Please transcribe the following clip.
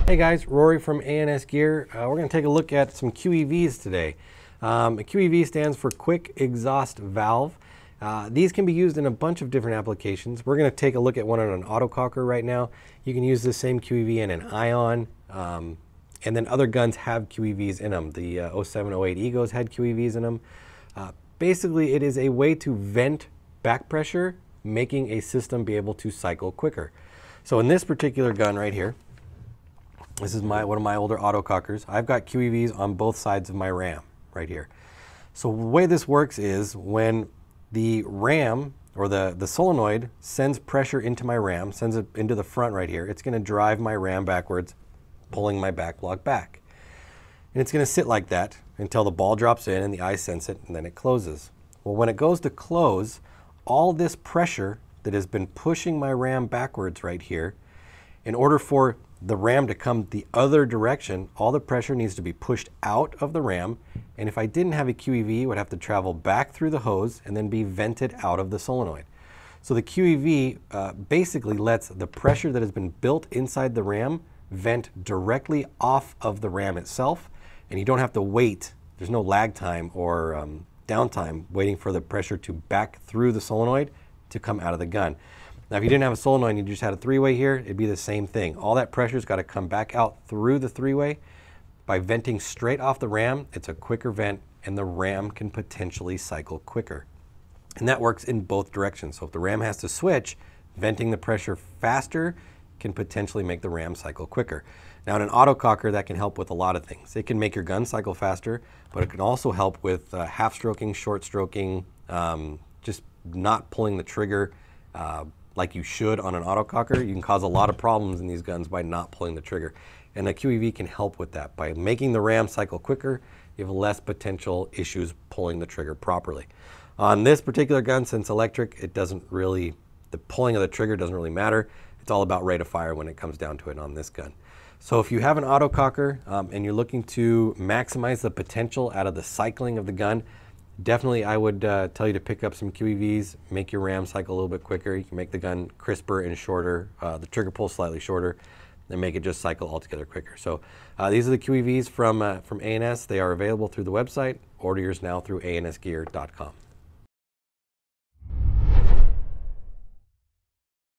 Hey guys, Rory from ANS Gear. We're going to take a look at some QEVs today. A QEV stands for Quick Exhaust Valve. These can be used in a bunch of different applications. We're going to take a look at one on an autococker right now. You can use the same QEV in an ion, and then other guns have QEVs in them. The 0708 Egos had QEVs in them. Basically, it is a way to vent back pressure, making a system be able to cycle quicker. So in this particular gun right here, this is one of my older autocockers. I've got QEVs on both sides of my ram right here. So the way this works is when the ram or the solenoid sends pressure into my ram, sends it into the front right here, it's going to drive my ram backwards, pulling my back block back. And it's going to sit like that until the ball drops in and the eye sense it, and then it closes. Well, when it goes to close, all this pressure that has been pushing my ram backwards right here, in order for the ram to come the other direction, all the pressure needs to be pushed out of the ram, and if I didn't have a QEV, it would have to travel back through the hose and then be vented out of the solenoid. So the QEV basically lets the pressure that has been built inside the ram vent directly off of the ram itself, and you don't have to wait. There's no lag time or downtime waiting for the pressure to back through the solenoid to come out of the gun. Now, if you didn't have a solenoid and you just had a three-way here, it'd be the same thing. All that pressure's got to come back out through the three-way. By venting straight off the ram, it's a quicker vent, and the ram can potentially cycle quicker. And that works in both directions. So if the ram has to switch, venting the pressure faster can potentially make the ram cycle quicker. Now, in an autococker, that can help with a lot of things. It can make your gun cycle faster, but it can also help with half-stroking, short-stroking, just not pulling the trigger like you should on an autococker. You can cause a lot of problems in these guns by not pulling the trigger. And a QEV can help with that. By making the ram cycle quicker, you have less potential issues pulling the trigger properly. On this particular gun, since electric, it doesn't really, the pulling of the trigger doesn't really matter. It's all about rate of fire when it comes down to it on this gun. So if you have an autococker and you're looking to maximize the potential out of the cycling of the gun, definitely I would tell you to pick up some QEVs, make your ram cycle a little bit quicker. You can make the gun crisper and shorter, the trigger pull slightly shorter, and make it just cycle altogether quicker. So these are the QEVs from ANS. They are available through the website. Order yours now through ansgear.com.